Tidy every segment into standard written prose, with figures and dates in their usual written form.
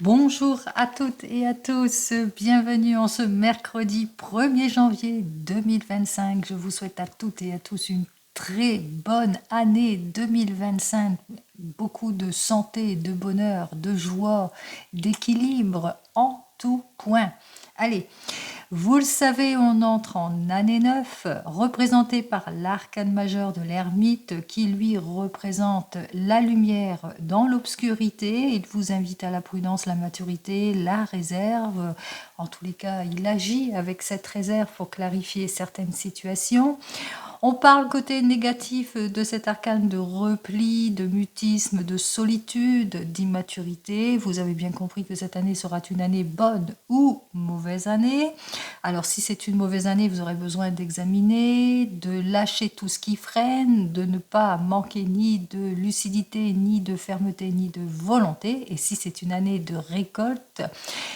Bonjour à toutes et à tous, bienvenue en ce mercredi 1er janvier 2025. Je vous souhaite à toutes et à tous une très bonne année 2025. Beaucoup de santé, de bonheur, de joie, d'équilibre en tout point. Allez, vous le savez, on entre en année 9, représentée par l'arcane majeur de l'ermite qui lui représente la lumière dans l'obscurité. Il vous invite à la prudence, la maturité, la réserve. En tous les cas, il agit avec cette réserve pour clarifier certaines situations. On parle côté négatif de cet arcane de repli, de mutisme, de solitude, d'immaturité. Vous avez bien compris que cette année sera une année bonne ou mauvaise année. Alors si c'est une mauvaise année, vous aurez besoin d'examiner, de lâcher tout ce qui freine, de ne pas manquer ni de lucidité, ni de fermeté, ni de volonté. Et si c'est une année de récolte,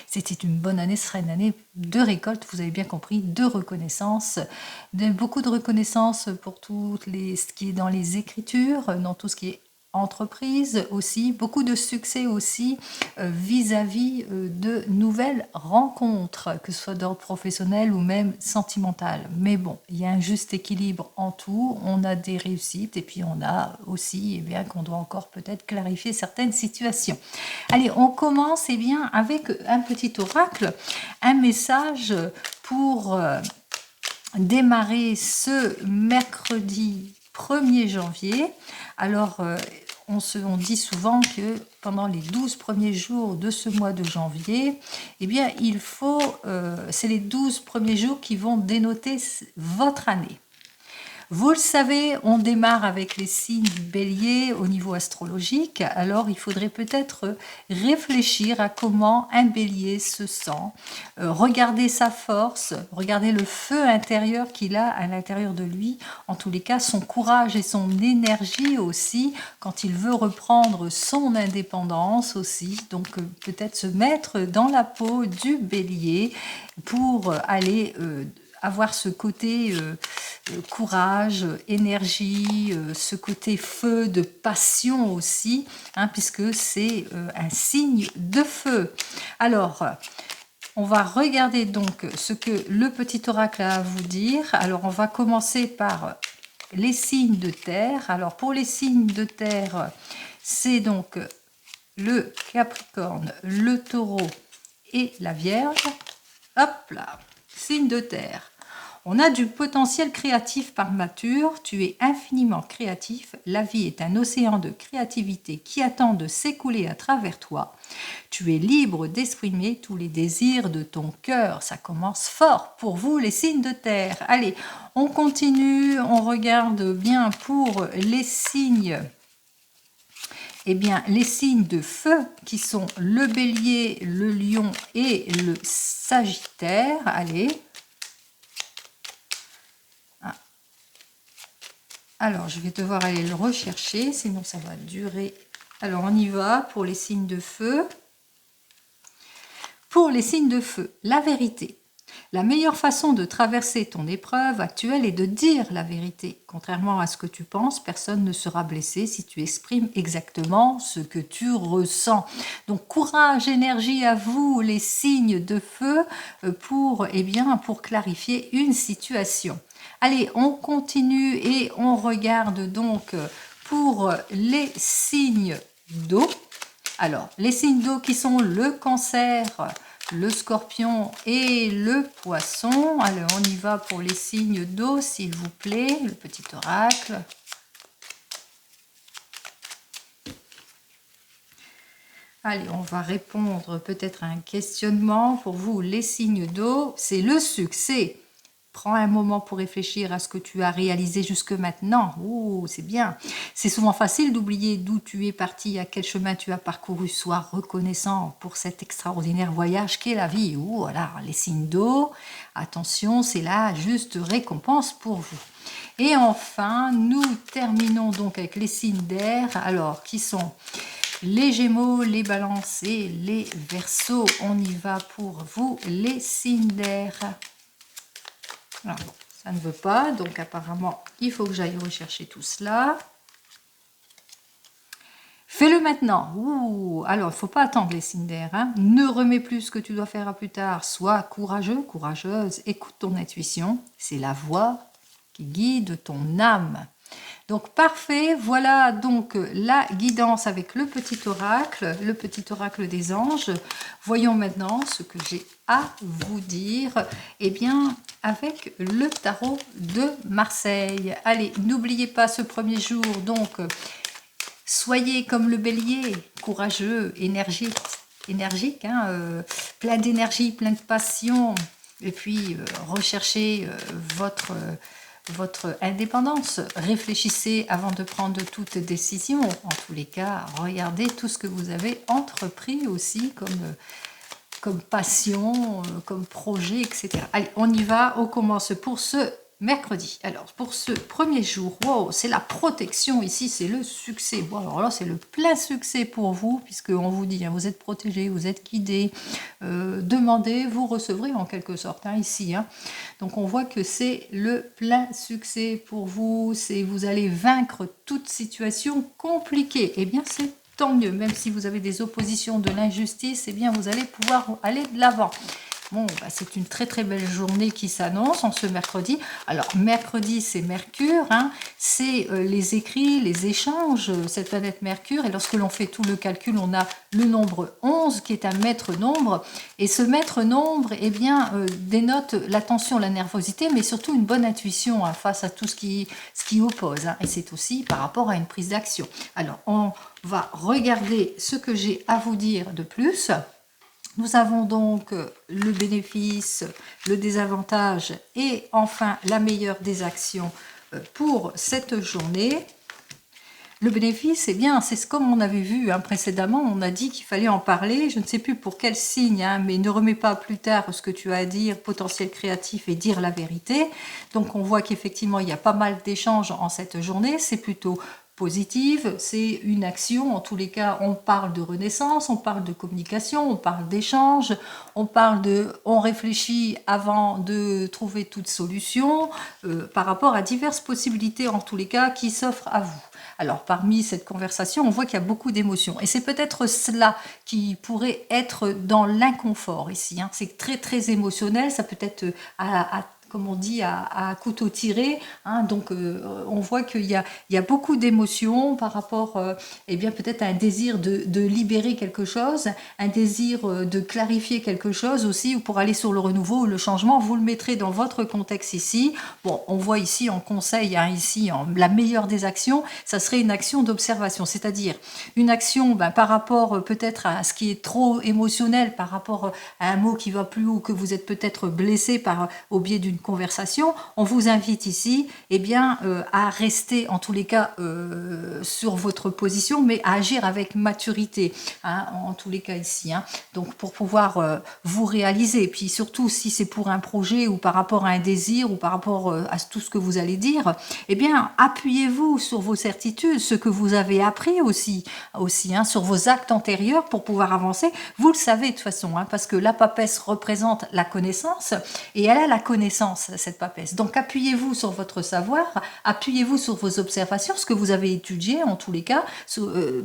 c'était une bonne année, ce sera une année de récolte, vous avez bien compris, de reconnaissance, beaucoup de reconnaissance pour ce qui est dans les écritures, dans tout ce qui est entreprise aussi, beaucoup de succès aussi vis-à-vis de nouvelles rencontres, que ce soit d'ordre professionnel ou même sentimental. Mais bon, il y a un juste équilibre en tout, on a des réussites et puis on a aussi bien qu'on doit encore peut-être clarifier certaines situations. Allez, on commence bien avec un petit oracle, un message pour démarrer ce mercredi 1er janvier. Alors, on dit souvent que pendant les 12 premiers jours de ce mois de janvier, eh bien, c'est les 12 premiers jours qui vont dénoter votre année. Vous le savez, on démarre avec les signes du bélier au niveau astrologique, alors il faudrait peut-être réfléchir à comment un bélier se sent, regarder sa force, regarder le feu intérieur qu'il a à l'intérieur de lui, en tous les cas son courage et son énergie aussi, quand il veut reprendre son indépendance aussi, donc peut-être se mettre dans la peau du bélier pour aller avoir ce côté courage, énergie, ce côté feu de passion aussi, puisque c'est un signe de feu. Alors, on va regarder donc ce que le petit oracle a à vous dire. Alors, on va commencer par les signes de terre. Alors, pour les signes de terre, c'est donc le Capricorne, le Taureau et la Vierge. Hop là, signe de terre. On a du potentiel créatif par nature, tu es infiniment créatif, la vie est un océan de créativité qui attend de s'écouler à travers toi. Tu es libre d'exprimer tous les désirs de ton cœur, ça commence fort pour vous les signes de terre. Allez, on continue, on regarde bien pour les signes. Eh bien, les signes de feu qui sont le bélier, le lion et le sagittaire. Allez. Alors, je vais devoir aller le rechercher, sinon ça va durer. Alors, on y va pour les signes de feu. Pour les signes de feu, la vérité. La meilleure façon de traverser ton épreuve actuelle est de dire la vérité. Contrairement à ce que tu penses, personne ne sera blessé si tu exprimes exactement ce que tu ressens. Donc courage, énergie à vous, les signes de feu, pour clarifier une situation. Allez, on continue et on regarde donc pour les signes d'eau. Alors, les signes d'eau qui sont le cancer, le scorpion et le poisson. Alors, on y va pour les signes d'eau, s'il vous plaît, le petit oracle. Allez, on va répondre peut-être à un questionnement. Pour vous, les signes d'eau, c'est le succès. Prends un moment pour réfléchir à ce que tu as réalisé jusque maintenant. Oh, c'est bien. C'est souvent facile d'oublier d'où tu es parti, à quel chemin tu as parcouru. Sois reconnaissant pour cet extraordinaire voyage qu'est la vie. Oh, voilà, les signes d'eau. Attention, c'est la juste récompense pour vous. Et enfin, nous terminons donc avec les signes d'air. Alors, qui sont les Gémeaux, les Balances et les Verseaux. On y va pour vous, les signes d'air. Alors, ça ne veut pas, donc apparemment, il faut que j'aille rechercher tout cela. Fais-le maintenant. Ouh, alors, il ne faut pas attendre les signes d'air. Hein. Ne remets plus ce que tu dois faire à plus tard. Sois courageux, courageuse. Écoute ton intuition. C'est la voix qui guide ton âme. Donc parfait, voilà donc la guidance avec le petit oracle des anges. Voyons maintenant ce que j'ai à vous dire, eh bien avec le tarot de Marseille. Allez, n'oubliez pas ce premier jour, donc soyez comme le bélier, courageux, énergique, hein, plein d'énergie, plein de passion, et puis recherchez votre indépendance. Réfléchissez avant de prendre toute décision. En tous les cas, regardez tout ce que vous avez entrepris aussi comme passion, comme projet, etc. Allez, on y va, on commence pour ce mercredi. Alors, pour ce premier jour, wow, c'est la protection ici, c'est le succès. Bon, alors là, c'est le plein succès pour vous, puisqu'on vous dit, hein, vous êtes protégé, vous êtes guidé. Demandez, vous recevrez en quelque sorte, hein, ici. Hein. Donc, on voit que c'est le plein succès pour vous. C'est vous allez vaincre toute situation compliquée. Eh bien, c'est tant mieux. Même si vous avez des oppositions, de l'injustice, eh bien, vous allez pouvoir aller de l'avant. Bon, bah, c'est une très très belle journée qui s'annonce en ce mercredi. Alors, mercredi, c'est Mercure, hein, c'est les écrits, les échanges, cette planète Mercure. Et lorsque l'on fait tout le calcul, on a le nombre 11 qui est un maître nombre. Et ce maître nombre, eh bien, dénote l'attention, la nervosité, mais surtout une bonne intuition hein, face à tout ce qui oppose. Hein. Et c'est aussi par rapport à une prise d'action. Alors, on va regarder ce que j'ai à vous dire de plus. Nous avons donc le bénéfice, le désavantage et enfin la meilleure des actions pour cette journée. Le bénéfice, eh bien, c'est comme on avait vu hein, précédemment, on a dit qu'il fallait en parler, je ne sais plus pour quel signe, hein, mais ne remets pas plus tard ce que tu as à dire, potentiel créatif et dire la vérité. Donc on voit qu'effectivement, il y a pas mal d'échanges en cette journée, c'est plutôt positive, c'est une action, en tous les cas on parle de renaissance, on parle de communication, on parle d'échange, on réfléchit avant de trouver toute solution par rapport à diverses possibilités en tous les cas qui s'offrent à vous. Alors parmi cette conversation, on voit qu'il y a beaucoup d'émotions et c'est peut-être cela qui pourrait être dans l'inconfort ici, hein. C'est très très émotionnel, ça peut être comme on dit, à couteau tiré. Hein, donc, on voit qu'il y a beaucoup d'émotions par rapport, eh bien, peut-être à un désir de libérer quelque chose, un désir de clarifier quelque chose aussi, ou pour aller sur le renouveau ou le changement. Vous le mettrez dans votre contexte ici. Bon, on voit ici en conseil, hein, ici, la meilleure des actions, ça serait une action d'observation, c'est-à-dire une action par rapport peut-être à ce qui est trop émotionnel, par rapport à un mot qui va plus haut, que vous êtes peut-être blessé au biais d'une conversation, on vous invite ici eh bien, à rester en tous les cas sur votre position, mais à agir avec maturité, hein, en tous les cas ici. Hein. Donc pour pouvoir vous réaliser, puis surtout si c'est pour un projet ou par rapport à un désir ou par rapport à tout ce que vous allez dire, eh bien appuyez-vous sur vos certitudes, ce que vous avez appris aussi hein, sur vos actes antérieurs pour pouvoir avancer. Vous le savez de toute façon, hein, parce que la papesse représente la connaissance et elle a la connaissance, cette papesse. Donc appuyez-vous sur votre savoir, appuyez-vous sur vos observations, ce que vous avez étudié en tous les cas,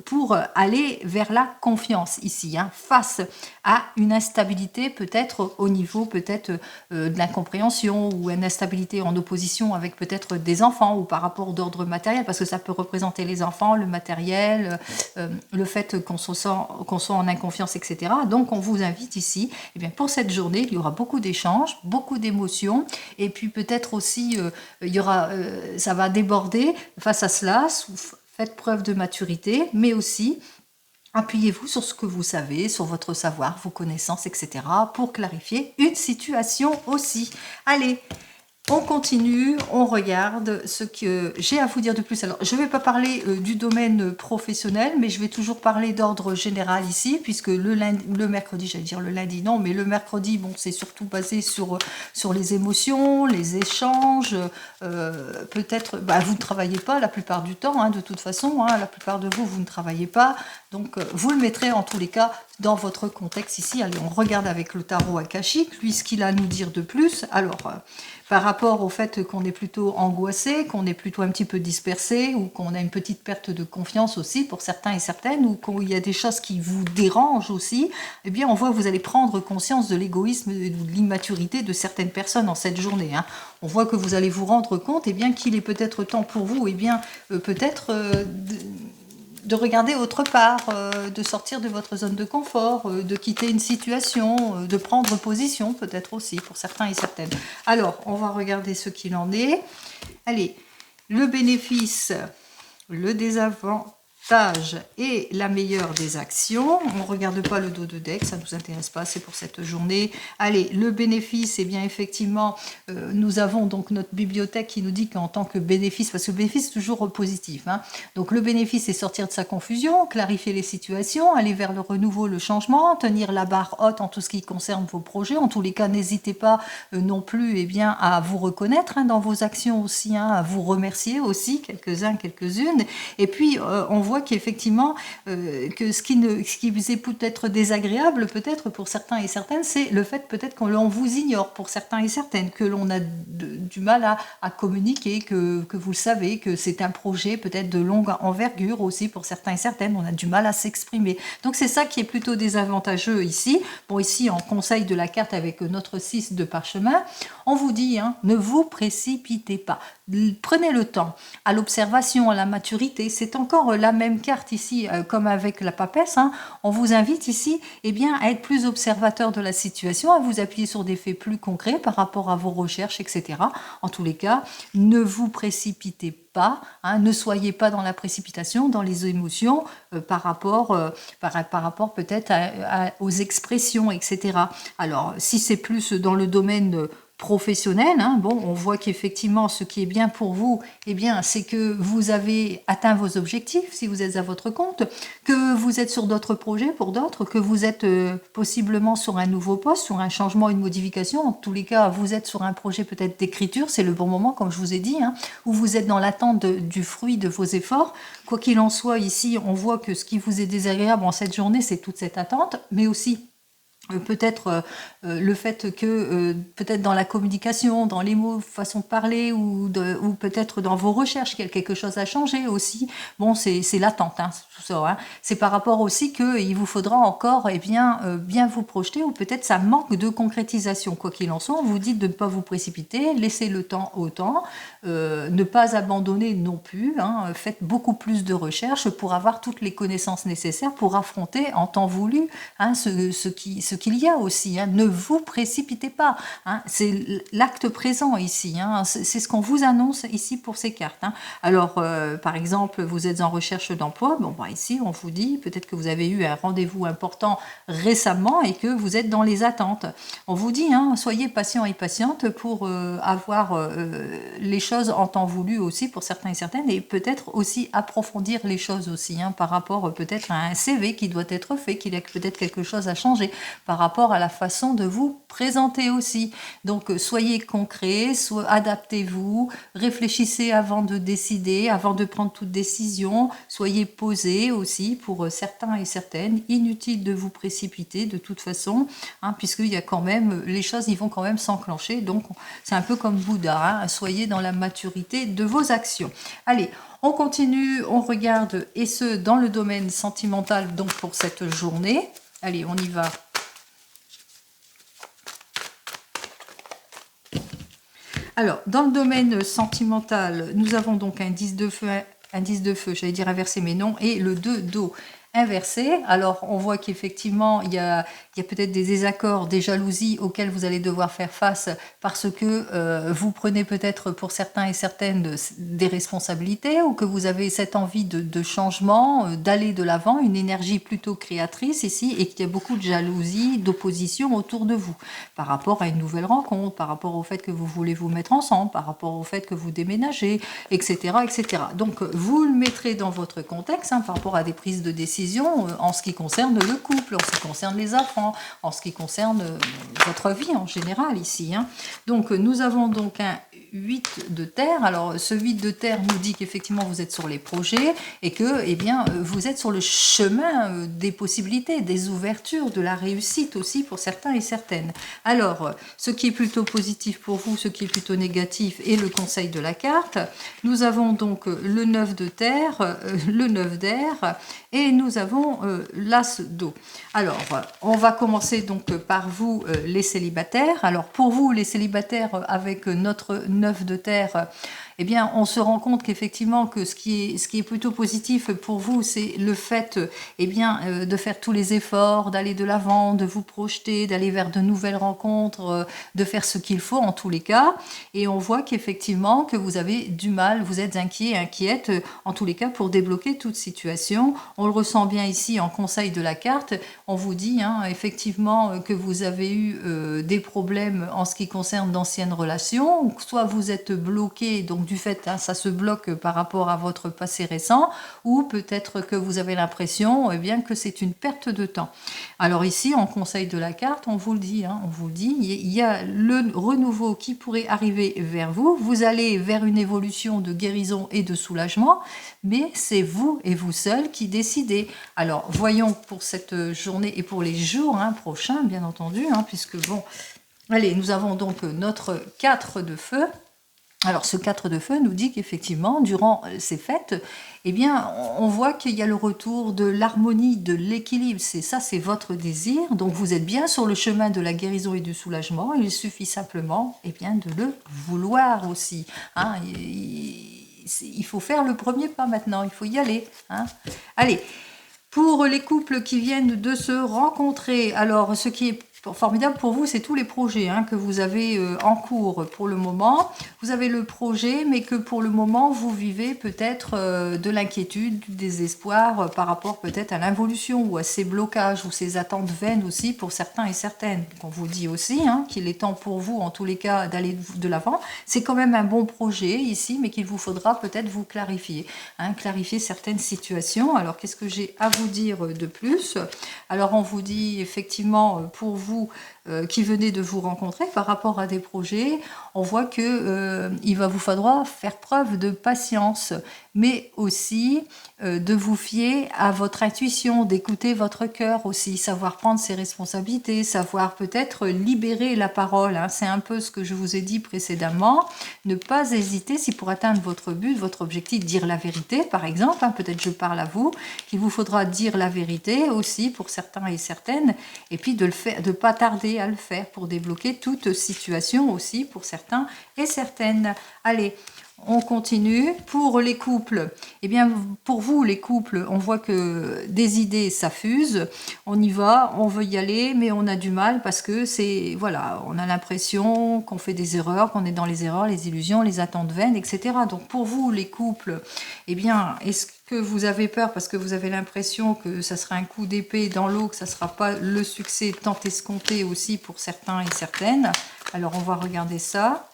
pour aller vers la confiance ici, hein, face à une instabilité peut-être au niveau peut-être de l'incompréhension ou une instabilité en opposition avec peut-être des enfants ou par rapport d'ordre matériel, parce que ça peut représenter les enfants, le matériel, le fait qu'on soit en inconfiance, etc. Donc on vous invite ici, eh bien, pour cette journée, il y aura beaucoup d'échanges, beaucoup d'émotions, et puis peut-être aussi il y aura, ça va déborder face à cela. Faites preuve de maturité, mais aussi appuyez-vous sur ce que vous savez, sur votre savoir, vos connaissances, etc. pour clarifier une situation aussi. Allez, on continue, on regarde ce que j'ai à vous dire de plus. Alors, je ne vais pas parler du domaine professionnel, mais je vais toujours parler d'ordre général ici, puisque le mercredi, j'allais dire le lundi, non, mais le mercredi, bon, c'est surtout basé sur les émotions, les échanges. Peut-être, vous ne travaillez pas la plupart du temps, hein, de toute façon, hein, la plupart de vous, vous ne travaillez pas. Donc, vous le mettrez en tous les cas dans votre contexte ici. Allez, on regarde avec le tarot akashique, lui, ce qu'il a à nous dire de plus. Alors, par rapport au fait qu'on est plutôt angoissé, qu'on est plutôt un petit peu dispersé, ou qu'on a une petite perte de confiance aussi pour certains et certaines, ou qu'il y a des choses qui vous dérangent aussi, eh bien on voit que vous allez prendre conscience de l'égoïsme et de l'immaturité de certaines personnes en cette journée. On voit que vous allez vous rendre compte qu'il est peut-être temps pour vous, peut-être de regarder autre part, de sortir de votre zone de confort, de quitter une situation, de prendre position peut-être aussi pour certains et certaines. Alors, on va regarder ce qu'il en est. Allez, le bénéfice, le désavantage et la meilleure des actions. On ne regarde pas le dos de deck, ça ne nous intéresse pas, c'est pour cette journée. Allez, le bénéfice, bien effectivement, nous avons donc notre bibliothèque qui nous dit qu'en tant que bénéfice, parce que le bénéfice est toujours positif, donc le bénéfice c'est sortir de sa confusion, clarifier les situations, aller vers le renouveau, le changement, tenir la barre haute en tout ce qui concerne vos projets. En tous les cas, n'hésitez pas non plus à vous reconnaître dans vos actions aussi, à vous remercier aussi, quelques-uns, quelques-unes. Et puis, on voit qu'effectivement, que ce qui vous est peut-être désagréable, peut-être pour certains et certaines, c'est le fait peut-être qu'on vous ignore pour certains et certaines, que l'on a du mal à communiquer, que vous le savez, que c'est un projet peut-être de longue envergure aussi pour certains et certaines, on a du mal à s'exprimer. Donc c'est ça qui est plutôt désavantageux ici. Bon, ici, en conseil de la carte avec notre 6 de parchemin, on vous dit, ne vous précipitez pas. Prenez le temps à l'observation, à la maturité. C'est encore la même carte ici, comme avec la papesse. On vous invite ici à être plus observateur de la situation, à vous appuyer sur des faits plus concrets par rapport à vos recherches, etc. En tous les cas, ne vous précipitez pas, ne soyez pas dans la précipitation, dans les émotions, par rapport peut-être aux expressions, etc. Alors, si c'est plus dans le domaine professionnel, on voit qu'effectivement ce qui est bien pour vous, c'est que vous avez atteint vos objectifs si vous êtes à votre compte, que vous êtes sur d'autres projets pour d'autres, que vous êtes possiblement sur un nouveau poste, sur un changement, une modification. En tous les cas, vous êtes sur un projet peut-être d'écriture, c'est le bon moment, comme je vous ai dit, où vous êtes dans l'attente du fruit de vos efforts. Quoi qu'il en soit, ici, on voit que ce qui vous est désagréable en cette journée, c'est toute cette attente, mais aussi peut-être le fait que peut-être dans la communication, dans les mots, façon de parler, ou peut-être dans vos recherches, qu'il y a quelque chose à changer aussi. Bon, c'est l'attente, tout ça. C'est par rapport aussi qu'il vous faudra encore bien vous projeter, ou peut-être ça manque de concrétisation. Quoi qu'il en soit, on vous dit de ne pas vous précipiter, laissez le temps au temps, ne pas abandonner non plus, faites beaucoup plus de recherches pour avoir toutes les connaissances nécessaires pour affronter en temps voulu ce qu'il y a aussi. Ne vous précipitez pas. C'est l'acte présent ici. C'est ce qu'on vous annonce ici pour ces cartes. Alors, par exemple, vous êtes en recherche d'emploi. Bon, ici, on vous dit peut-être que vous avez eu un rendez-vous important récemment et que vous êtes dans les attentes. On vous dit, soyez patient et patiente pour avoir les choses en temps voulu aussi pour certains et certaines, et peut-être aussi approfondir les choses aussi par rapport peut-être à un CV qui doit être fait, qu'il y a peut-être quelque chose à changer par rapport à la façon de vous présenter aussi. Donc soyez concret, adaptez-vous, réfléchissez avant de décider, avant de prendre toute décision, soyez posé aussi pour certains et certaines, inutile de vous précipiter de toute façon, puisqu'il y a quand même, les choses ils vont quand même s'enclencher, donc c'est un peu comme Bouddha, soyez dans la maturité de vos actions. Allez, on continue, on regarde, et ce dans le domaine sentimental, donc pour cette journée. Allez, on y va. Alors, dans le domaine sentimental, nous avons donc un 10 de feu, j'allais dire inversé, mais non, et le 2 d'eau inversé. Alors, on voit qu'effectivement, il y a peut-être des désaccords, des jalousies auxquelles vous allez devoir faire face parce que vous prenez peut-être pour certains et certaines des responsabilités, ou que vous avez cette envie de changement, d'aller de l'avant, une énergie plutôt créatrice ici, et qu'il y a beaucoup de jalousie, d'opposition autour de vous par rapport à une nouvelle rencontre, par rapport au fait que vous voulez vous mettre ensemble, par rapport au fait que vous déménagez, etc. etc. Donc, vous le mettrez dans votre contexte par rapport à des prises de décision décisions en ce qui concerne le couple, en ce qui concerne les enfants, en ce qui concerne votre vie en général ici. Hein. Donc nous avons donc un 8 de terre. Alors ce 8 de terre nous dit qu'effectivement vous êtes sur les projets et que eh bien, vous êtes sur le chemin des possibilités, des ouvertures, de la réussite aussi pour certains et certaines. Alors ce qui est plutôt positif pour vous, ce qui est plutôt négatif et le conseil de la carte, nous avons donc le 9 de terre, le 9 d'air et nous avons l'as d'eau. Alors on va commencer donc par vous les célibataires. Alors pour vous les célibataires avec notre 9 de terre, eh bien, on se rend compte qu'effectivement, que ce qui est plutôt positif pour vous, c'est le fait eh bien, de faire tous les efforts, d'aller de l'avant, de vous projeter, d'aller vers de nouvelles rencontres, de faire ce qu'il faut en tous les cas. Et on voit qu'effectivement, que vous avez du mal, vous êtes inquiet, inquiète, en tous les cas, pour débloquer toute situation. On le ressent bien ici en conseil de la carte. On vous dit hein, effectivement que vous avez eu des problèmes en ce qui concerne d'anciennes relations. Soit vous êtes bloqué, donc du fait, hein, ça se bloque par rapport à votre passé récent, ou peut-être que vous avez l'impression eh bien, que c'est une perte de temps. Alors ici, en conseil de la carte, on vous le dit, hein, on vous le dit, il y a le renouveau qui pourrait arriver vers vous. Vous allez vers une évolution de guérison et de soulagement, mais c'est vous et vous seul qui décidez. Alors voyons pour cette journée et pour les jours hein, prochains, bien entendu, hein, puisque bon, allez, nous avons donc notre 4 de feu. Alors ce 4 de feu nous dit qu'effectivement, durant ces fêtes, eh bien, on voit qu'il y a le retour de l'harmonie, de l'équilibre. C'est ça, c'est votre désir. Donc vous êtes bien sur le chemin de la guérison et du soulagement. Il suffit simplement eh bien, de le vouloir aussi. Hein. Il faut faire le premier pas maintenant, il faut y aller. Hein. Allez, pour les couples qui viennent de se rencontrer, alors ce qui est formidable pour vous, c'est tous les projets hein, que vous avez en cours pour le moment. Vous avez le projet, mais que pour le moment, vous vivez peut-être de l'inquiétude, du désespoir par rapport peut-être à l'involution ou à ces blocages ou ces attentes vaines aussi pour certains et certaines. On vous dit aussi hein, qu'il est temps pour vous, en tous les cas, d'aller de l'avant. C'est quand même un bon projet ici, mais qu'il vous faudra peut-être vous clarifier, hein, clarifier certaines situations. Alors, qu'est-ce que j'ai à vous dire de plus? Alors, on vous dit effectivement pour vous, qui venez de vous rencontrer par rapport à des projets, on voit que il va vous falloir faire preuve de patience, mais aussi de vous fier à votre intuition, d'écouter votre cœur aussi, savoir prendre ses responsabilités, savoir peut-être libérer la parole. Hein. C'est un peu ce que je vous ai dit précédemment. Ne pas hésiter si pour atteindre votre but, votre objectif, dire la vérité, par exemple, hein, peut-être je parle à vous, qu'il vous faudra dire la vérité aussi pour certains et certaines, et puis de le faire, de pas tarder à le faire pour débloquer toute situation aussi pour certains et certaines. Allez, on continue. Pour les couples, eh bien, pour vous, les couples, on voit que des idées s'affusent. On y va, on veut y aller, mais on a du mal parce que c'est, voilà, on a l'impression qu'on fait des erreurs, qu'on est dans les erreurs, les illusions, les attentes vaines, etc. Donc, pour vous, les couples, eh bien, est-ce que vous avez peur parce que vous avez l'impression que ça sera un coup d'épée dans l'eau, que ça ne sera pas le succès tant escompté aussi pour certains et certaines? Alors, on va regarder ça.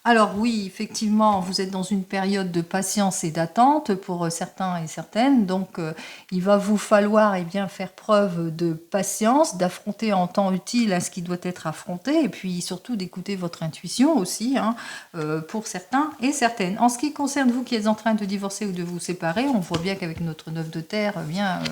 Alors oui, effectivement, vous êtes dans une période de patience et d'attente pour certains et certaines, donc il va vous falloir eh bien, faire preuve de patience, d'affronter en temps utile à ce qui doit être affronté, et puis surtout d'écouter votre intuition aussi, hein, pour certains et certaines. En ce qui concerne vous qui êtes en train de divorcer ou de vous séparer, on voit bien qu'avec notre 9 de terre, eh bien,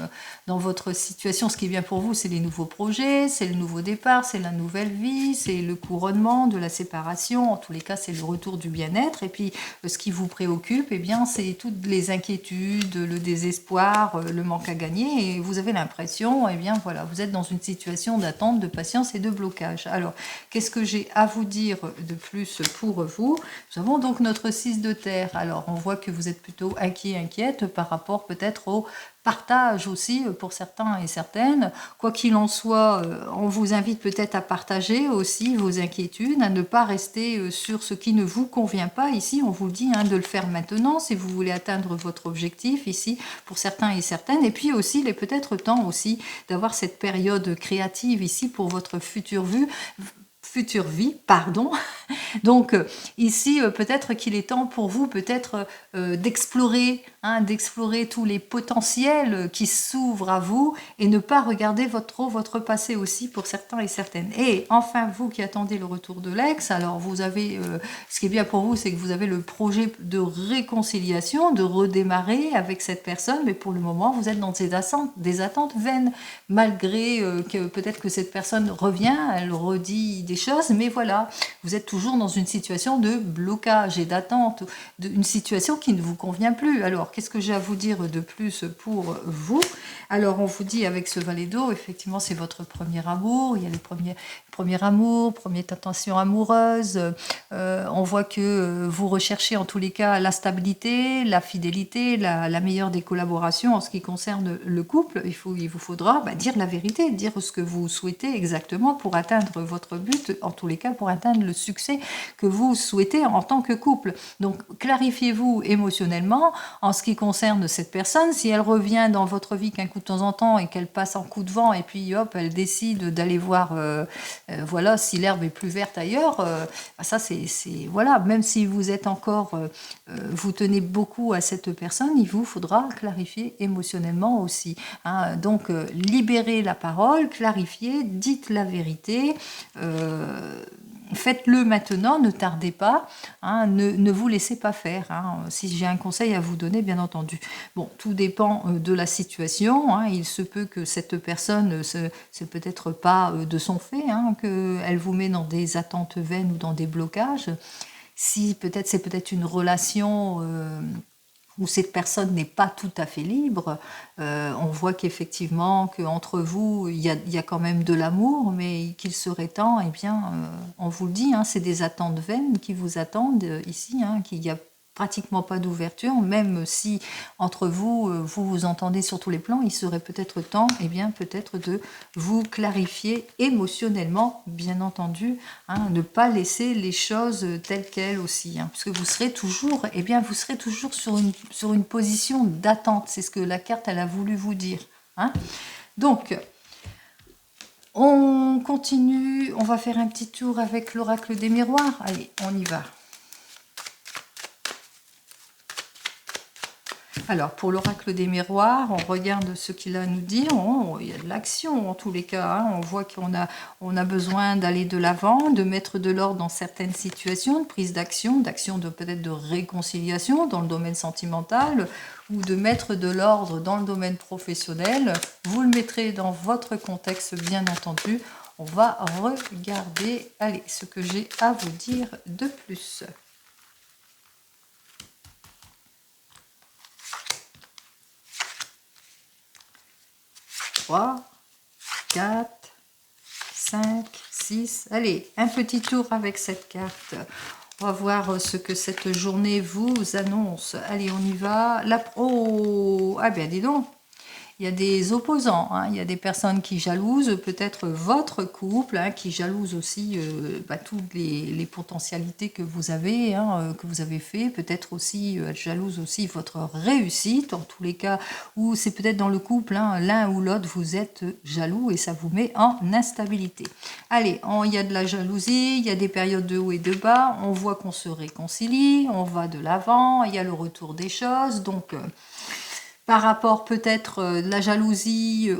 dans votre situation, ce qui est bien pour vous, c'est les nouveaux projets, c'est le nouveau départ, c'est la nouvelle vie, c'est le couronnement de la séparation, en tous les cas, c'est le retour du bien-être. Et puis, ce qui vous préoccupe, eh bien, c'est toutes les inquiétudes, le désespoir, le manque à gagner. Et vous avez l'impression, eh bien, voilà, vous êtes dans une situation d'attente, de patience et de blocage. Alors, qu'est-ce que j'ai à vous dire de plus pour vous? Nous avons donc notre 6 de terre. Alors, on voit que vous êtes plutôt inquiet, inquiète par rapport peut-être au partage aussi pour certains et certaines. Quoi qu'il en soit, on vous invite peut-être à partager aussi vos inquiétudes, à ne pas rester sur ce qui ne vous convient pas. Ici, on vous dit hein, de le faire maintenant si vous voulez atteindre votre objectif ici pour certains et certaines. Et puis aussi, il est peut-être temps aussi d'avoir cette période créative ici pour votre future vue. future vie, pardon. Donc ici, peut-être qu'il est temps pour vous peut-être d'explorer, d'explorer tous les potentiels qui s'ouvrent à vous et ne pas regarder trop votre passé aussi pour certains et certaines. Et enfin, vous qui attendez le retour de l'ex, alors vous avez, ce qui est bien pour vous, c'est que vous avez le projet de réconciliation, de redémarrer avec cette personne, mais pour le moment, vous êtes dans des attentes vaines, malgré que peut-être que cette personne revient, elle redit des choses, mais voilà, vous êtes toujours dans une situation de blocage et d'attente, une situation qui ne vous convient plus. Alors, qu'est-ce que j'ai à vous dire de plus pour vous? Alors, on vous dit avec ce valet d'eau, effectivement, c'est votre premier amour, il y a le premier amour, première tentation amoureuse. On voit que vous recherchez en tous les cas la stabilité, la fidélité, la meilleure des collaborations en ce qui concerne le couple. Il vous faudra dire la vérité, dire ce que vous souhaitez exactement pour atteindre votre but, en tous les cas pour atteindre le succès que vous souhaitez en tant que couple. Donc clarifiez-vous émotionnellement en ce qui concerne cette personne. Si elle revient dans votre vie qu'un coup de temps en temps et qu'elle passe en coup de vent et puis hop, elle décide d'aller voir voilà, si l'herbe est plus verte ailleurs, ça c'est voilà, même si vous êtes encore, vous tenez beaucoup à cette personne, il vous faudra clarifier émotionnellement aussi. Donc libérez la parole, clarifiez, dites la vérité. Faites-le maintenant, ne tardez pas, ne vous laissez pas faire. Si j'ai un conseil à vous donner, bien entendu. Bon, tout dépend de la situation. Il se peut que cette personne, c'est peut-être pas de son fait, qu'elle vous met dans des attentes vaines ou dans des blocages. Si peut-être c'est peut-être une relation où cette personne n'est pas tout à fait libre, on voit qu'effectivement, qu'entre vous, il y a quand même de l'amour, mais qu'il serait temps, on vous le dit, c'est des attentes vaines qui vous attendent ici, qu'il n'y a pratiquement pas d'ouverture, même si entre vous, vous vous entendez sur tous les plans, il serait peut-être temps, peut-être de vous clarifier émotionnellement, bien entendu, ne pas laisser les choses telles quelles aussi, parce que vous serez toujours, vous serez toujours sur une position d'attente. C'est ce que la carte elle a voulu vous dire. Donc, on continue, on va faire un petit tour avec l'oracle des miroirs. Allez, on y va. Alors, pour l'oracle des miroirs, on regarde ce qu'il a à nous dire. Il y a de l'action en tous les cas. On voit qu'on a besoin d'aller de l'avant, de mettre de l'ordre dans certaines situations, de prise d'action peut-être de réconciliation dans le domaine sentimental, ou de mettre de l'ordre dans le domaine professionnel. Vous le mettrez dans votre contexte, bien entendu. On va regarder, allez, ce que j'ai à vous dire de plus. 3, 4, 5, 6. Allez, un petit tour avec cette carte. On va voir ce que cette journée vous annonce. Allez, on y va. Ah ben dis donc. Il y a des opposants, il y a des personnes qui jalousent peut-être votre couple, qui jalousent aussi toutes les potentialités que vous avez fait, peut-être aussi jalousent aussi votre réussite, en tous les cas où c'est peut-être dans le couple, l'un ou l'autre vous êtes jaloux et ça vous met en instabilité. Allez, il y a de la jalousie, il y a des périodes de haut et de bas, on voit qu'on se réconcilie, on va de l'avant, il y a le retour des choses, donc... Par rapport peut-être la jalousie,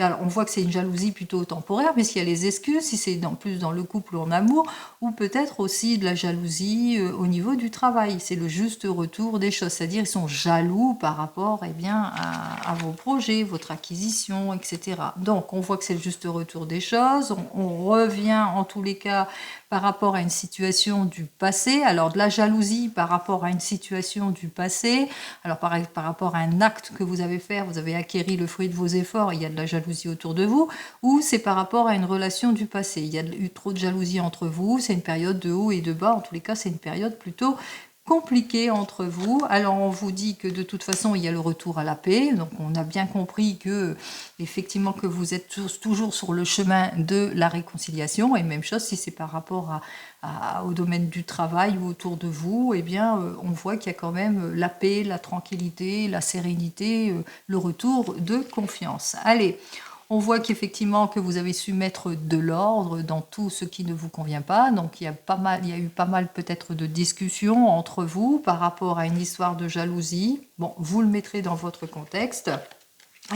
alors on voit que c'est une jalousie plutôt temporaire puisqu'il y a les excuses, si c'est plus dans le couple ou en amour, ou peut-être aussi de la jalousie au niveau du travail. C'est le juste retour des choses, c'est-à-dire ils sont jaloux par rapport à vos projets, votre acquisition, etc. Donc on voit que c'est le juste retour des choses, on revient en tous les cas par rapport à une situation du passé, alors de la jalousie par rapport à une situation du passé, alors par rapport à un acte que vous avez fait, vous avez acquéri le fruit de vos efforts, il y a de la jalousie autour de vous, ou c'est par rapport à une relation du passé, il y a eu trop de jalousie entre vous, c'est une période de haut et de bas, en tous les cas c'est une période plutôt compliqué entre vous. Alors on vous dit que de toute façon il y a le retour à la paix, donc on a bien compris que effectivement que vous êtes toujours sur le chemin de la réconciliation, et même chose si c'est par rapport au domaine du travail ou autour de vous, on voit qu'il y a quand même la paix, la tranquillité, la sérénité, le retour de confiance. Allez, On voit qu'effectivement que vous avez su mettre de l'ordre dans tout ce qui ne vous convient pas. Donc il y a eu pas mal peut-être de discussions entre vous par rapport à une histoire de jalousie. Bon, vous le mettrez dans votre contexte.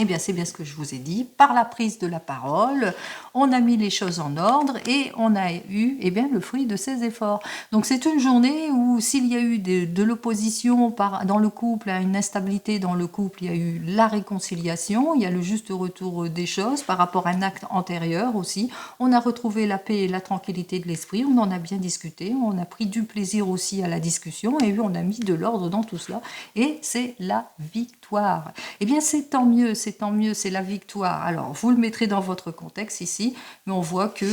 Eh bien, c'est bien ce que je vous ai dit. Par la prise de la parole, on a mis les choses en ordre et on a eu le fruit de ses efforts. Donc, c'est une journée où s'il y a eu de l'opposition dans le couple, une instabilité dans le couple, il y a eu la réconciliation, il y a le juste retour des choses par rapport à un acte antérieur aussi. On a retrouvé la paix et la tranquillité de l'esprit, on en a bien discuté, on a pris du plaisir aussi à la discussion et on a mis de l'ordre dans tout cela. Et c'est la victoire. Eh bien, c'est tant mieux, c'est la victoire. Alors, vous le mettrez dans votre contexte ici, mais on voit que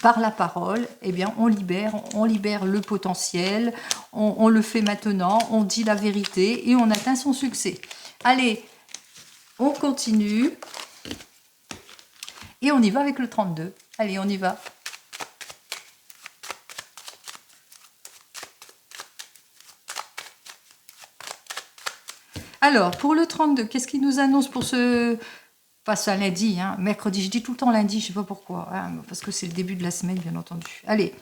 par la parole, on libère le potentiel, on le fait maintenant, on dit la vérité et on atteint son succès. Allez, on continue et on y va avec le 32. Allez, on y va. Alors, pour le 32, qu'est-ce qu'il nous annonce pour pas ça lundi, mercredi, je dis tout le temps lundi, je ne sais pas pourquoi, parce que c'est le début de la semaine, bien entendu. Allez,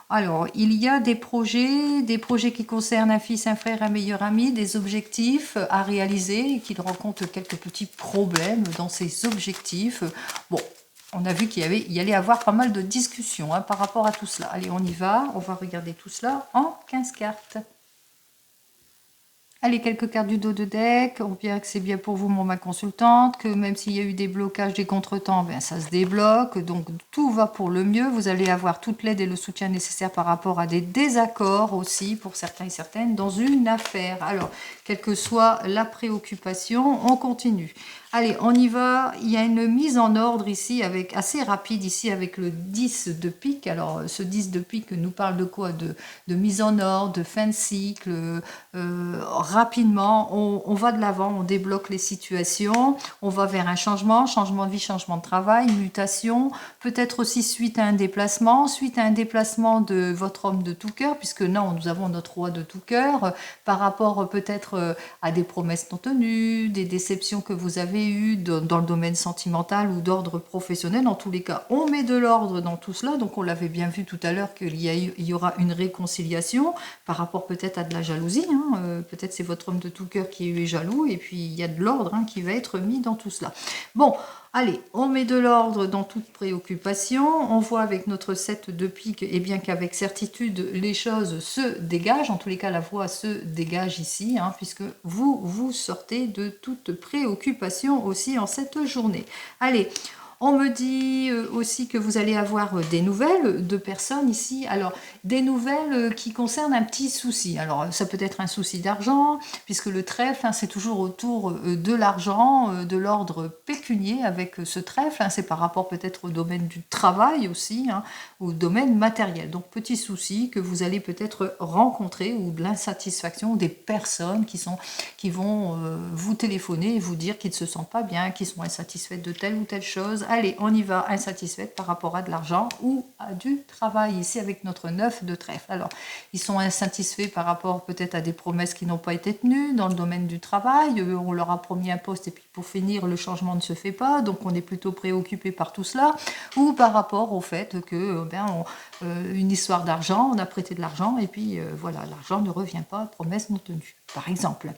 alors, il y a des projets qui concernent un fils, un frère, un meilleur ami, des objectifs à réaliser, et qu'il rencontre quelques petits problèmes dans ces objectifs. Bon, on a vu qu'il y allait avoir pas mal de discussions par rapport à tout cela. Allez, on y va, on va regarder tout cela en 15 cartes. Allez, quelques cartes du dos de deck. On dirait que c'est bien pour vous, ma consultante, que même s'il y a eu des blocages, des contretemps, ça se débloque. Donc, tout va pour le mieux. Vous allez avoir toute l'aide et le soutien nécessaire par rapport à des désaccords aussi, pour certains et certaines, dans une affaire. Alors, quelle que soit la préoccupation, on continue. Allez, on y va. Il y a une mise en ordre ici, assez rapide ici, avec le 10 de pique. Alors, ce 10 de pique nous parle de quoi? De mise en ordre, de fin de cycle. Rapidement, on va de l'avant, on débloque les situations. On va vers un changement de vie, changement de travail, mutation. Peut-être aussi suite à un déplacement de votre homme de tout cœur, puisque non, nous avons notre roi de tout cœur, par rapport peut-être à des promesses non tenues, des déceptions que vous avez eues dans le domaine sentimental ou d'ordre professionnel. En tous les cas, on met de l'ordre dans tout cela. Donc, on l'avait bien vu tout à l'heure qu'il y aura une réconciliation par rapport peut-être à de la jalousie. Peut-être c'est votre homme de tout cœur qui est jaloux et puis il y a de l'ordre qui va être mis dans tout cela. Bon, allez, on met de l'ordre dans toute préoccupation. On voit avec notre 7 de pique, et bien qu'avec certitude, les choses se dégagent. En tous les cas, la voie se dégage ici, puisque vous sortez de toute préoccupation aussi en cette journée. Allez, on me dit aussi que vous allez avoir des nouvelles de personnes ici. Alors, des nouvelles qui concernent un petit souci. Alors, ça peut être un souci d'argent, puisque le trèfle, c'est toujours autour de l'argent, de l'ordre pécunier avec ce trèfle. C'est par rapport peut-être au domaine du travail aussi, au domaine matériel. Donc, petit souci que vous allez peut-être rencontrer, ou de l'insatisfaction, des personnes qui vont vous téléphoner et vous dire qu'ils ne se sentent pas bien, qu'ils sont insatisfaits de telle ou telle chose. Allez, on y va, insatisfaite par rapport à de l'argent ou à du travail, ici avec notre 9 de trèfle. Alors, ils sont insatisfaits par rapport peut-être à des promesses qui n'ont pas été tenues dans le domaine du travail. On leur a promis un poste et puis pour finir, le changement ne se fait pas. Donc, on est plutôt préoccupé par tout cela. Ou par rapport au fait que, une histoire d'argent, on a prêté de l'argent et puis voilà, l'argent ne revient pas, promesse non tenue, par exemple.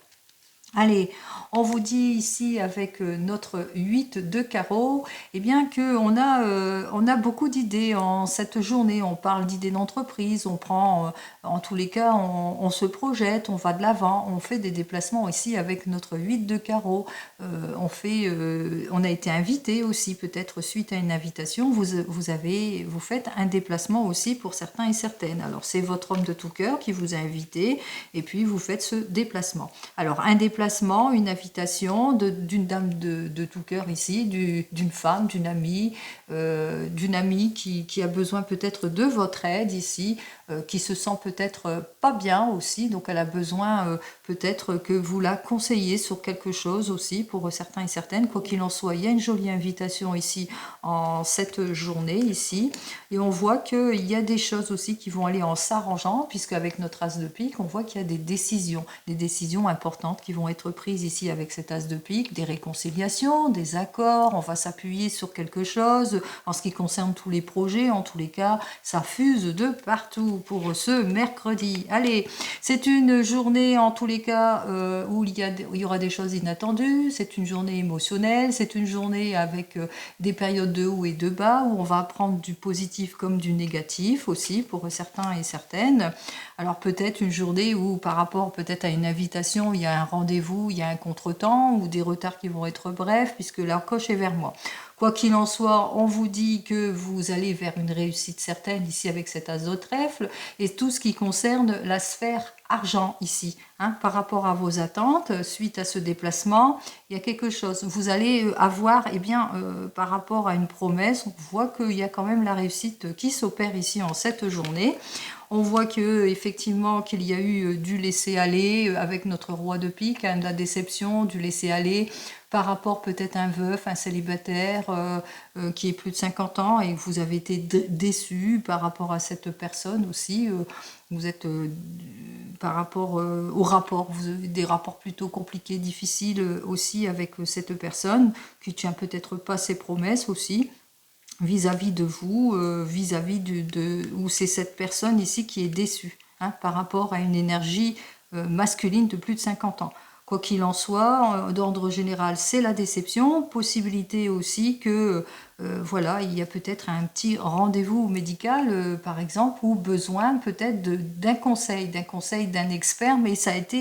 Allez, on vous dit ici avec notre 8 de carreau, qu'on a beaucoup d'idées en cette journée. On parle d'idées d'entreprise, on prend, en tous les cas, on se projette, on va de l'avant, on fait des déplacements ici avec notre 8 de carreau. On a été invité aussi, peut-être suite à une invitation, vous faites un déplacement aussi pour certains et certaines. Alors, c'est votre homme de tout cœur qui vous a invité et puis vous faites ce déplacement. Alors, un déplacement, une invitation d'une dame de tout cœur ici, d'une femme, d'une amie qui a besoin peut-être de votre aide ici, qui se sent peut-être pas bien aussi, donc elle a besoin peut-être que vous la conseillez sur quelque chose aussi pour certains et certaines. Quoi qu'il en soit, il y a une jolie invitation ici en cette journée ici, et on voit qu'il y a des choses aussi qui vont aller en s'arrangeant, puisque avec notre as de pique, on voit qu'il y a des décisions importantes qui vont être être prises ici avec cet as de pique, des réconciliations, des accords, on va s'appuyer sur quelque chose. En ce qui concerne tous les projets, en tous les cas, ça fuse de partout pour ce mercredi. Allez, c'est une journée en tous les cas où il y aura des choses inattendues, c'est une journée émotionnelle, c'est une journée avec des périodes de haut et de bas où on va apprendre du positif comme du négatif aussi pour certains et certaines. Alors peut-être une journée où par rapport peut-être à une invitation, il y a un rendez-vous, il y a un contretemps ou des retards qui vont être brefs puisque la coche est vers moi. Quoi qu'il en soit, on vous dit que vous allez vers une réussite certaine ici avec cet as de trèfle et tout ce qui concerne la sphère argent ici, hein, par rapport à vos attentes suite à ce déplacement, il y a quelque chose. Vous allez avoir, eh bien, par rapport à une promesse, on voit qu'il y a quand même la réussite qui s'opère ici en cette journée. On voit que effectivement qu'il y a eu du laisser aller avec notre roi de pique, hein, de la déception, du laisser aller par rapport peut-être à un veuf, un célibataire qui est plus de 50 ans et vous avez été déçu par rapport à cette personne aussi. Vous êtes par rapport au rapport, vous avez des rapports plutôt compliqués, difficiles aussi avec cette personne qui tient peut-être pas ses promesses aussi vis-à-vis de vous, vis-à-vis où c'est cette personne ici qui est déçue, hein, par rapport à une énergie masculine de plus de 50 ans. Quoi qu'il en soit, d'ordre général, c'est la déception. Possibilité aussi que, voilà, il y a peut-être un petit rendez-vous médical, par exemple, ou besoin peut-être d'un conseil d'un expert, mais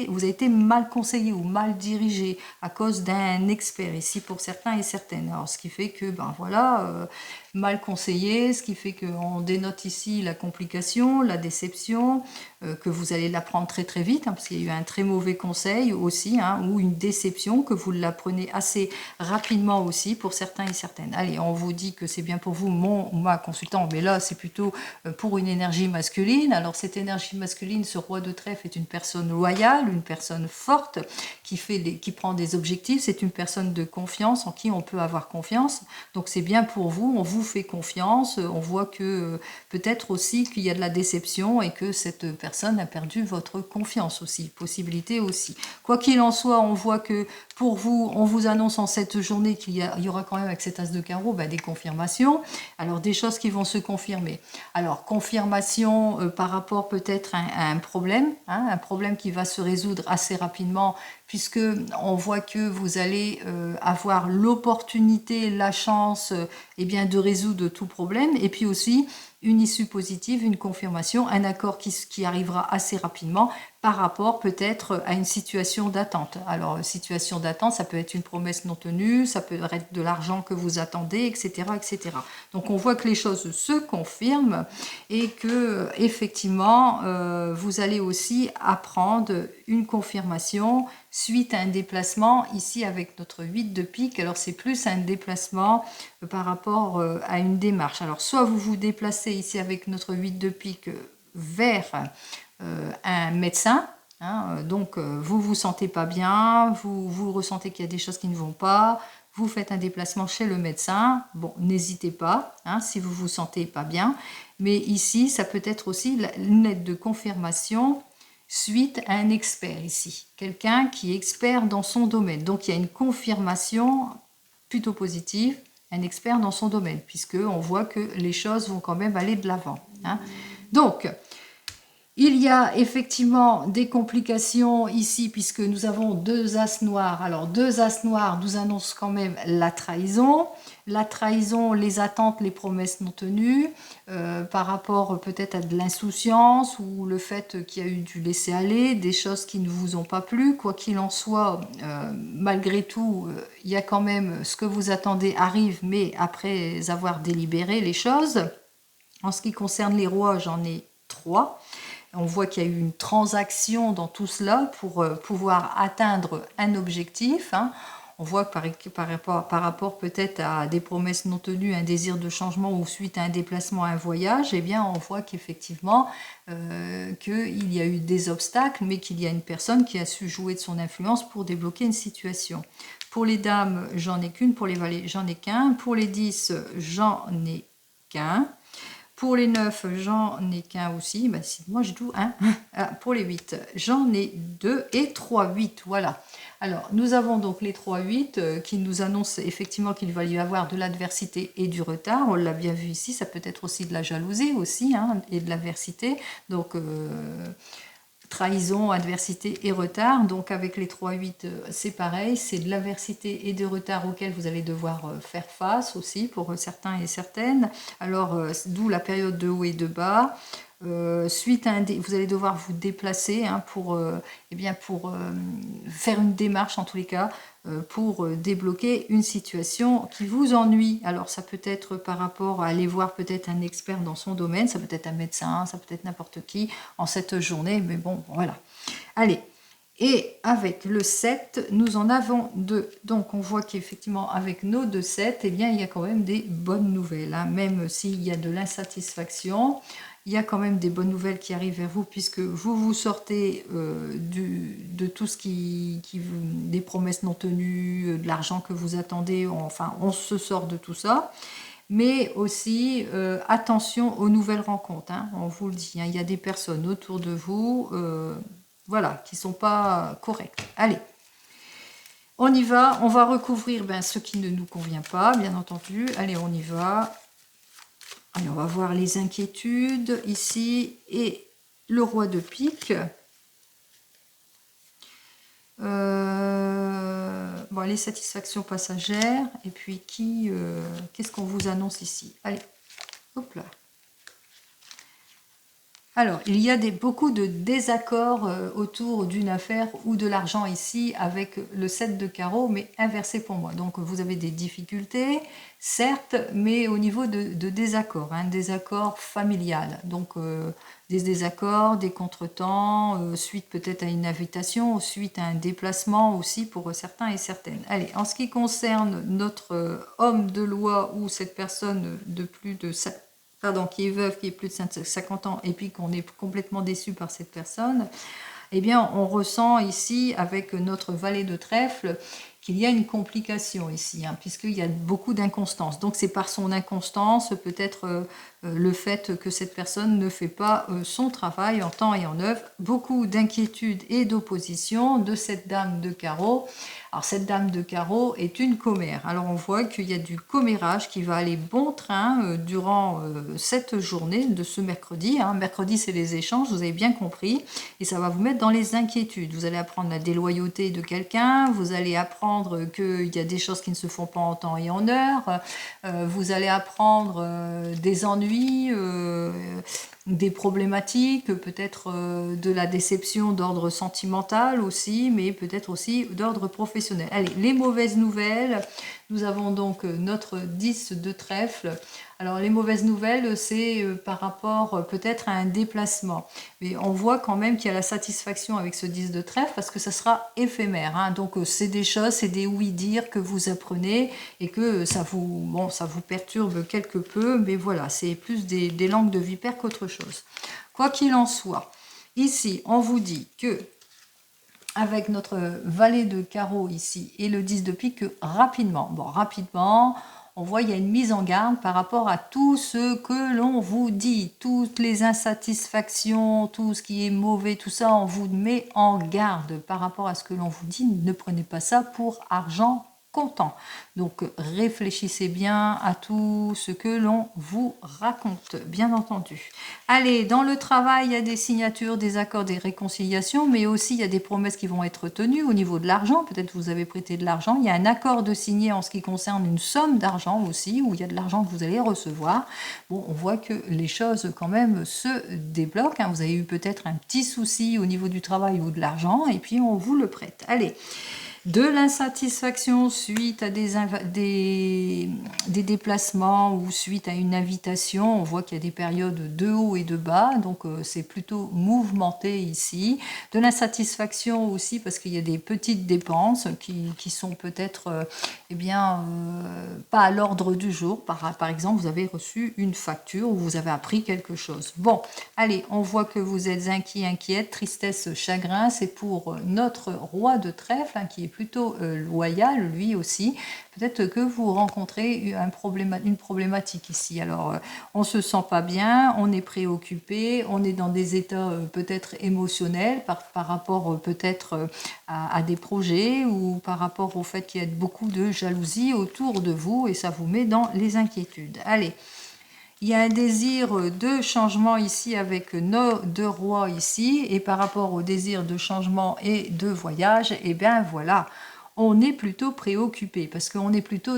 vous avez été mal conseillé ou mal dirigé à cause d'un expert ici pour certains et certaines. Alors, ce qui fait que, ben voilà, mal conseillé, ce qui fait qu'on dénote ici la complication, la déception, que vous allez l'apprendre très très vite, hein, parce qu'il y a eu un très mauvais conseil aussi, hein, ou une déception, que vous l'apprenez assez rapidement aussi pour certains et certaines. Allez, on vous dit que c'est bien pour vous, ma consultant, mais là c'est plutôt pour une énergie masculine. Alors cette énergie masculine, ce roi de trèfle est une personne loyale, une personne forte, qui prend des objectifs, c'est une personne de confiance, en qui on peut avoir confiance, donc c'est bien pour vous, on vous fait confiance, on voit que peut-être aussi qu'il y a de la déception et que cette personne a perdu votre confiance aussi, possibilité aussi. Quoi qu'il en soit, on voit que pour vous, on vous annonce en cette journée qu'il y aura quand même avec cet as de carreau des confirmations, alors des choses qui vont se confirmer. Alors confirmation par rapport peut-être à un problème, hein, un problème qui va se résoudre assez rapidement puisque on voit que vous allez avoir l'opportunité, la chance eh bien, de résoudre tout problème et puis aussi une issue positive, une confirmation, un accord qui arrivera assez rapidement par rapport peut-être à une situation d'attente. Alors, situation d'attente, ça peut être une promesse non tenue, ça peut être de l'argent que vous attendez, etc., etc. Donc, on voit que les choses se confirment et que, effectivement, vous allez aussi apprendre une confirmation suite à un déplacement ici avec notre 8 de pique. Alors, c'est plus un déplacement par rapport à une démarche. Alors, soit vous vous déplacez ici avec notre 8 de pique vers un médecin, hein, donc vous vous sentez pas bien, vous ressentez qu'il y a des choses qui ne vont pas, vous faites un déplacement chez le médecin, bon, n'hésitez pas, hein, si vous vous sentez pas bien, mais ici, ça peut être aussi une lettre de confirmation suite à un expert ici, quelqu'un qui est expert dans son domaine, donc il y a une confirmation plutôt positive, un expert dans son domaine, puisque on voit que les choses vont quand même aller de l'avant, hein. Donc, il y a effectivement des complications ici puisque nous avons deux as noirs. Alors deux as noirs nous annoncent quand même la trahison, les attentes, les promesses non tenues, par rapport peut-être à de l'insouciance ou le fait qu'il y a eu du laisser aller, des choses qui ne vous ont pas plu. Quoi qu'il en soit, malgré tout, il y a quand même ce que vous attendez arrive, mais après avoir délibéré les choses. En ce qui concerne les rois, j'en ai 3. On voit qu'il y a eu une transaction dans tout cela pour pouvoir atteindre un objectif, hein. On voit que par rapport peut-être à des promesses non tenues, un désir de changement ou suite à un déplacement, un voyage, eh bien on voit qu'effectivement qu'il y a eu des obstacles, mais qu'il y a une personne qui a su jouer de son influence pour débloquer une situation. Pour les dames, j'en ai qu'une, pour les valets, j'en ai qu'un, pour les 10, j'en ai qu'un. Pour les 9, j'en ai qu'un aussi. Bah, si, moi, je joue un. Ah, pour les 8, j'en ai 2 et 3, 8. Voilà. Alors, nous avons donc les 3, 8 qui nous annoncent effectivement qu'il va y avoir de l'adversité et du retard. On l'a bien vu ici. Ça peut être aussi de la jalousie aussi hein, et de l'adversité. Donc, trahison, adversité et retard. Donc avec les 3-8, c'est pareil, c'est de l'adversité et de retard auxquels vous allez devoir faire face aussi pour certains et certaines. Alors d'où la période de haut et de bas. Suite à vous allez devoir vous déplacer hein, pour faire une démarche en tous les cas pour débloquer une situation qui vous ennuie. Alors ça peut être par rapport à aller voir peut-être un expert dans son domaine, ça peut être un médecin, ça peut être n'importe qui en cette journée, mais bon voilà. Allez, et avec le 7, nous en avons 2. Donc on voit qu'effectivement avec nos 2 7, eh bien, il y a quand même des bonnes nouvelles, hein, même s'il y a de l'insatisfaction. Il y a quand même des bonnes nouvelles qui arrivent vers vous puisque vous vous sortez de tout ce des promesses non tenues, de l'argent que vous attendez, enfin on se sort de tout ça. Mais aussi attention aux nouvelles rencontres, hein, on vous le dit, hein, il y a des personnes autour de vous voilà, qui ne sont pas correctes. Allez, on y va, on va recouvrir ce qui ne nous convient pas, bien entendu. Allez, on y va. Allez, on va voir les inquiétudes ici et le roi de pique. Bon, les satisfactions passagères. Et puis, qu'est-ce qu'on vous annonce ici? Allez, hop là. Alors, il y a beaucoup de désaccords autour d'une affaire ou de l'argent ici avec le 7 de carreau, mais inversé pour moi. Donc, vous avez des difficultés, certes, mais au niveau de désaccords, un désaccord familial. Donc, des désaccords, des contretemps, suite peut-être à une invitation, suite à un déplacement aussi pour certains et certaines. Allez, en ce qui concerne notre homme de loi ou cette personne de plus de... qui est veuve, qui est plus de 50 ans, et puis qu'on est complètement déçu par cette personne, eh bien, on ressent ici, avec notre valet de trèfle, qu'il y a une complication ici, hein, puisqu'il y a beaucoup d'inconstance. Donc, c'est par son inconstance, peut-être le fait que cette personne ne fait pas son travail en temps et en heure. Beaucoup d'inquiétude et d'opposition de cette dame de carreau. Alors, cette dame de carreau est une commère. Alors, on voit qu'il y a du commérage qui va aller bon train durant cette journée de ce mercredi. Hein. Mercredi, c'est les échanges, vous avez bien compris. Et ça va vous mettre dans les inquiétudes. Vous allez apprendre la déloyauté de quelqu'un. Vous allez apprendre qu'il y a des choses qui ne se font pas en temps et en heure. Vous allez apprendre des ennuis, des problématiques, peut-être de la déception d'ordre sentimental aussi, mais peut-être aussi d'ordre professionnel. Allez, les mauvaises nouvelles, nous avons donc notre 10 de trèfle. Alors les mauvaises nouvelles, c'est par rapport peut-être à un déplacement. Mais on voit quand même qu'il y a la satisfaction avec ce 10 de trèfle parce que ça sera éphémère. Hein. Donc c'est des choses, c'est des oui-dire que vous apprenez et que ça vous perturbe quelque peu. Mais voilà, c'est plus des langues de vipère qu'autre chose. Quoi qu'il en soit, ici, on vous dit que avec notre valet de carreau ici et le 10 de pique, rapidement, on voit il y a une mise en garde par rapport à tout ce que l'on vous dit, toutes les insatisfactions, tout ce qui est mauvais, tout ça, on vous met en garde par rapport à ce que l'on vous dit. Ne prenez pas ça pour argent comptant. Donc réfléchissez bien à tout ce que l'on vous raconte, bien entendu. Allez, dans le travail, il y a des signatures, des accords, des réconciliations, mais aussi il y a des promesses qui vont être tenues au niveau de l'argent. Peut-être vous avez prêté de l'argent. Il y a un accord de signé en ce qui concerne une somme d'argent aussi, où il y a de l'argent que vous allez recevoir. Bon, on voit que les choses quand même se débloquent. Hein. Vous avez eu peut-être un petit souci au niveau du travail ou de l'argent, et puis on vous le prête. Allez. De l'insatisfaction suite à des déplacements ou suite à une invitation. On voit qu'il y a des périodes de haut et de bas, donc c'est plutôt mouvementé ici. De l'insatisfaction aussi parce qu'il y a des petites dépenses qui sont peut-être pas à l'ordre du jour. Par exemple, vous avez reçu une facture ou vous avez appris quelque chose. Bon, allez, on voit que vous êtes inquiète, tristesse, chagrin. C'est pour notre roi de trèfle hein, qui est plutôt loyal, lui aussi, peut-être que vous rencontrez une problématique ici. Alors, on se sent pas bien, on est préoccupé, on est dans des états peut-être émotionnels par rapport peut-être à des projets ou par rapport au fait qu'il y a beaucoup de jalousie autour de vous et ça vous met dans les inquiétudes. Allez. Il y a un désir de changement ici avec nos deux rois ici, et par rapport au désir de changement et de voyage, eh bien voilà, on est plutôt préoccupé parce qu'on est plutôt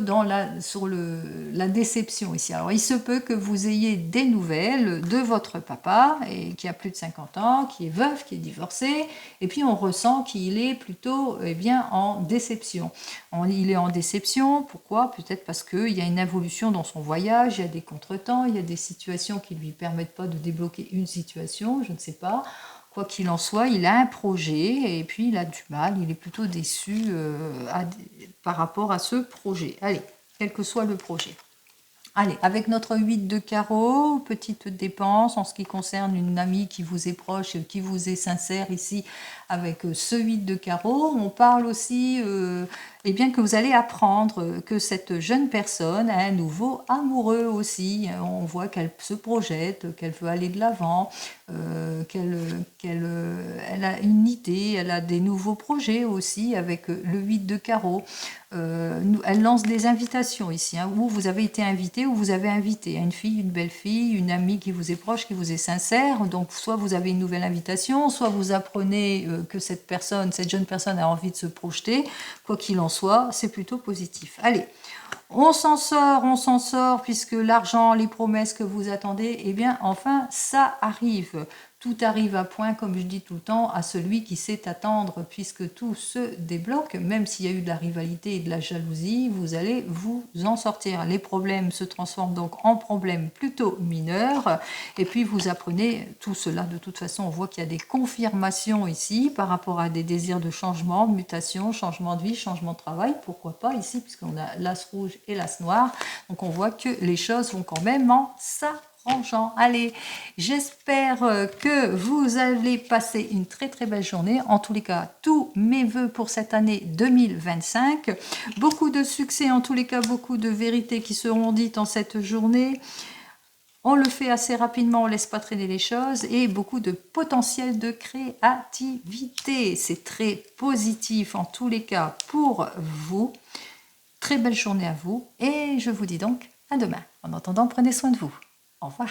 sur la déception ici. Alors il se peut que vous ayez des nouvelles de votre papa et qui a plus de 50 ans, qui est veuf, qui est divorcé, et puis on ressent qu'il est plutôt bien en déception. Il est en déception, pourquoi? Peut-être parce qu'il y a une évolution dans son voyage, il y a des contretemps, il y a des situations qui ne lui permettent pas de débloquer une situation, je ne sais pas. Quoi qu'il en soit, il a un projet et puis il a du mal, il est plutôt déçu par rapport à ce projet. Allez, quel que soit le projet. Allez, avec notre 8 de carreau, petite dépense en ce qui concerne une amie qui vous est proche, qui vous est sincère ici, avec ce 8 de carreau, on parle aussi eh bien, que vous allez apprendre que cette jeune personne a un nouveau amoureux aussi. On voit qu'elle se projette, qu'elle veut aller de l'avant, elle a une idée, elle a des nouveaux projets aussi avec le 8 de carreau. Elle lance des invitations ici, hein, où vous avez été invité ou vous avez invité une fille, une belle fille, une amie qui vous est proche, qui vous est sincère. Donc soit vous avez une nouvelle invitation, soit vous apprenez que cette jeune personne a envie de se projeter. Quoi qu'il en soit, c'est plutôt positif. Allez, on s'en sort, puisque l'argent, les promesses que vous attendez, eh bien, enfin, ça arrive. Tout arrive à point, comme je dis tout le temps, à celui qui sait attendre, puisque tout se débloque. Même s'il y a eu de la rivalité et de la jalousie, vous allez vous en sortir. Les problèmes se transforment donc en problèmes plutôt mineurs. Et puis, vous apprenez tout cela. De toute façon, on voit qu'il y a des confirmations ici par rapport à des désirs de changement, de mutation, changement de vie, changement de travail. Pourquoi pas ici, puisqu'on a l'as rouge et l'as noir. Donc, on voit que les choses vont quand même en s'arrangeant. Allez, j'espère que vous allez passer une très très belle journée. En tous les cas, tous mes voeux pour cette année 2025. Beaucoup de succès, en tous les cas, beaucoup de vérités qui seront dites en cette journée. On le fait assez rapidement, on ne laisse pas traîner les choses et beaucoup de potentiel de créativité. C'est très positif en tous les cas pour vous. Très belle journée à vous et je vous dis donc à demain. En attendant, prenez soin de vous. Au revoir.